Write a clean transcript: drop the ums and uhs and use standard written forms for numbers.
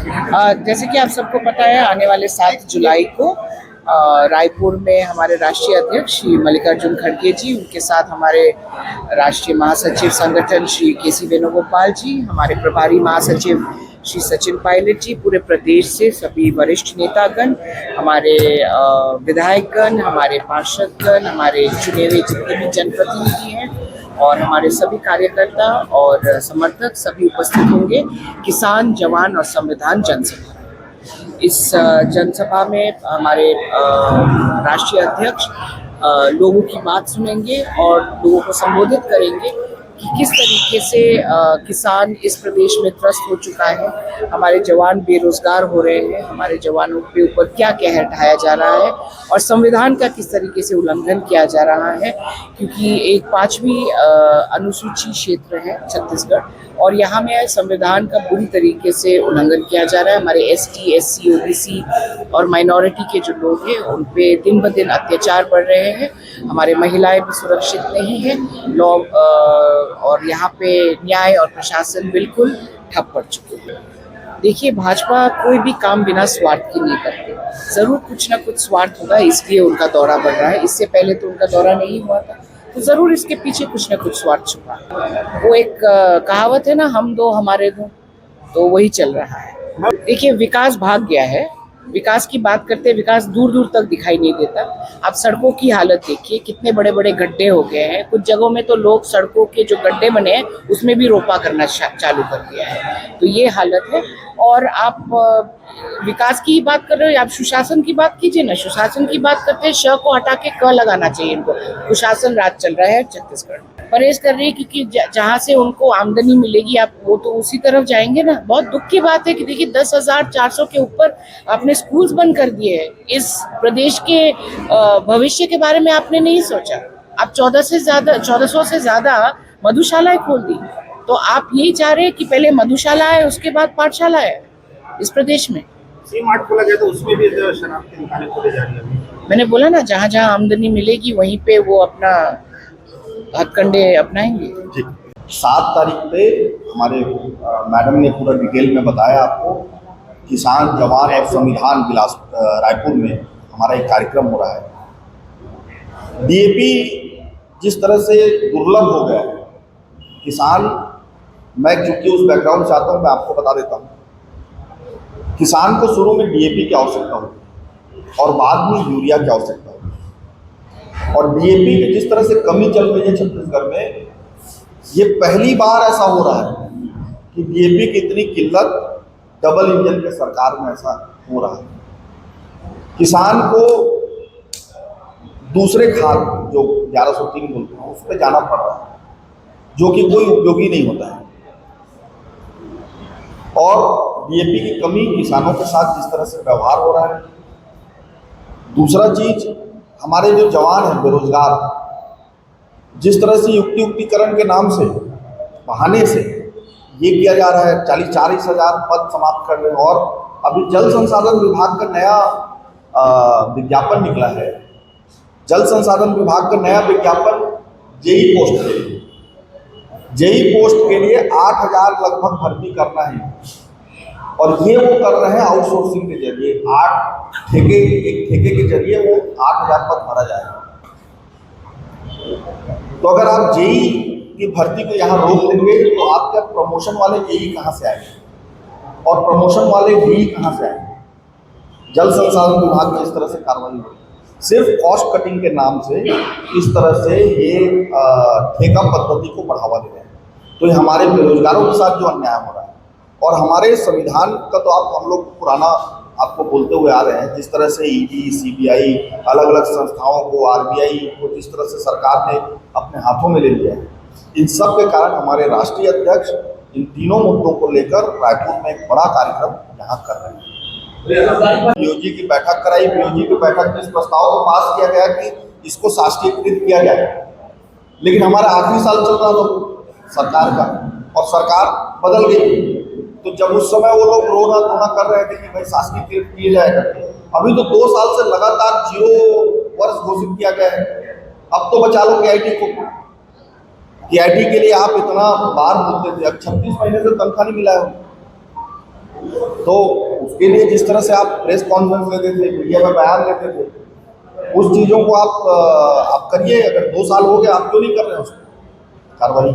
जैसे कि आप सबको पता है, आने वाले 7 जुलाई को रायपुर में हमारे राष्ट्रीय अध्यक्ष श्री मल्लिकार्जुन खड़गे जी, उनके साथ हमारे राष्ट्रीय महासचिव संगठन श्री के.सी. वेणुगोपाल जी, हमारे प्रभारी महासचिव श्री सचिन पायलट जी, पूरे प्रदेश से सभी वरिष्ठ नेतागण, हमारे विधायकगण, हमारे पार्षदगण, हमारे चुने हुए जितने भी जनप्रतिनिधि हैं और हमारे सभी कार्यकर्ता और समर्थक सभी उपस्थित होंगे। किसान, जवान और संविधान जनसभा, इस जनसभा में हमारे राष्ट्रीय अध्यक्ष लोगों की बात सुनेंगे और लोगों को संबोधित करेंगे कि किस तरीके से किसान इस प्रदेश में त्रस्त हो चुका है, हमारे जवान बेरोजगार हो रहे हैं, हमारे जवानों के ऊपर क्या कहर ढाया जा रहा है और संविधान का किस तरीके से उल्लंघन किया जा रहा है, क्योंकि एक 5वीं अनुसूची क्षेत्र है छत्तीसगढ़ और यहाँ में संविधान का बुरी तरीके से उल्लंघन किया जा रहा है। हमारे एसटी, एससी, ओबीसी और माइनॉरिटी के जो लोग हैं उन पे दिन ब दिन अत्याचार बढ़ रहे हैं। हमारे महिलाएं भी सुरक्षित नहीं है, लॉ और यहाँ पे न्याय और प्रशासन बिल्कुल ठप पड़ चुके हैं। देखिए, भाजपा कोई भी काम बिना स्वार्थ के नहीं करते, जरूर कुछ ना कुछ स्वार्थ होगा, इसलिए उनका दौरा बढ़ रहा है। इससे पहले तो उनका दौरा नहीं हुआ था, तो जरूर इसके पीछे कुछ ना कुछ स्वार्थ छुपा है। वो एक कहावत है ना, हम दो हमारे दो, तो वही चल रहा है। देखिए, विकास भाग गया है। विकास की बात करते हैं, विकास दूर दूर तक दिखाई नहीं देता। आप सड़कों की हालत देखिए, कितने बड़े बड़े गड्ढे हो गए हैं। कुछ जगहों में तो लोग सड़कों के जो गड्ढे बने हैं उसमें भी रोपा करना चालू कर दिया है, तो ये हालत है। और आप विकास की बात कर रहे हो, आप सुशासन की बात कीजिए ना। सुशासन की बात करते हैं, श को हटा के क लगाना चाहिए इनको। सुशासन राज चल रहा है छत्तीसगढ़, परहेज कर रही है, क्योंकि जहाँ से उनको आमदनी मिलेगी आप वो तो उसी तरफ जाएंगे ना। बहुत दुख की बात है कि देखिए 10,400 के ऊपर आपने स्कूल्स बंद कर दिए हैं। इस प्रदेश के भविष्य के बारे में आपने नहीं सोचा। आप 1400 से ज्यादा मधुशालाएं खोल दी, तो आप यही चाह रहे हैं कि पहले मधुशाला है उसके बाद पाठशाला है इस प्रदेश में। सी-मार्ट खोला गया तो उसमें भी शराब की दुकानें खोली जा रही है। मैंने बोला ना, जहाँ जहाँ आमदनी मिलेगी वहीं पे वो अपना हथकंडे अपनाएंगे। 7 तारीख पे हमारे मैडम ने पूरा डिटेल में बताया आपको। किसान, जवान और संविधान बिलास रायपुर में हमारा एक कार्यक्रम हो रहा है। डीएपी जिस तरह से दुर्लभ हो गया है, किसान, मैं चूंकि उस बैकग्राउंड से आता हूँ, मैं आपको बता देता हूँ। किसान को शुरू में डीएपी की आवश्यकता होती है और बाद में यूरिया की आवश्यकता होती है। और डीएपी की जिस तरह से कमी चल रही है छत्तीसगढ़ में, ये पहली बार ऐसा हो रहा है कि डीएपी की इतनी किल्लत डबल इंजन के सरकार में ऐसा हो रहा है। किसान को दूसरे खाद जो 1103 बोलते हैं उस पर जाना पड़ रहा है, जो कि कोई उपयोगी नहीं होता है। और डीएपी की कमी, किसानों के साथ जिस तरह से व्यवहार हो रहा है। दूसरा चीज, हमारे जो जवान हैं बेरोजगार, जिस तरह से युक्तिकरण के नाम से, बहाने से ये किया जा रहा है, 40-40 हज़ार पद समाप्त कर रहे हैं। और अभी जल संसाधन विभाग का नया विज्ञापन निकला है। जल संसाधन विभाग का नया विज्ञापन जेई पोस्ट के लिए, जेई पोस्ट के लिए 8,000 लगभग भर्ती करना है और ये वो कर रहे हैं आउटसोर्सिंग के जरिए। एक ठेके के जरिए वो 8,000 पद भरा जाएगा। तो अगर आप जेई की भर्ती को यहाँ रोक देंगे तो आपके प्रमोशन वाले जेई कहाँ से आएंगे और प्रमोशन वाले डी कहाँ से आएंगे। जल संसाधन विभाग में इस तरह से कार्रवाई हो, सिर्फ कॉस्ट कटिंग के नाम से इस तरह से ये ठेका पद्धति को बढ़ावा दे रहे हैं। तो ये हमारे बेरोजगारों के साथ जो अन्याय हो रहा है, और हमारे संविधान का तो हम लोग पुराना आपको बोलते हुए आ रहे हैं, जिस तरह से ईडी, सीबीआई, अलग अलग संस्थाओं को, आरबीआई को जिस तरह से सरकार ने अपने हाथों में ले लिया है, इन सब के कारण हमारे राष्ट्रीय अध्यक्ष इन तीनों मुद्दों को लेकर रायपुर में एक बड़ा कार्यक्रम यहाँ कर रहे हैं। बीओजी की बैठक कराई। बीओजी की बैठक में इस प्रस्ताव को पास किया गया कि इसको शासकीयकृत किया जाए, लेकिन हमारा आखिरी साल चल रहा था सरकार का और सरकार बदल गई। तो जब उस समय वो लोग रोना धोना कर रहे थे कि भाई शासकीयकृत किए जाए करके, अभी तो 2 साल से लगातार 0 वर्ष घोषित किया गया है। अब तो बचा लो केआईटी को। केआईटी के लिए आप इतना बार बोलते थे, अब 36 महीने से तनख्वाह नहीं मिला है। तो उसके लिए जिस तरह से आप प्रेस कॉन्फ्रेंस लेते थे, मीडिया में बयान लेते थे, उस चीज़ों को आप करिए। अगर 2 साल हो गए, आप क्यों नहीं कर रहे हैं उसको कार्रवाई?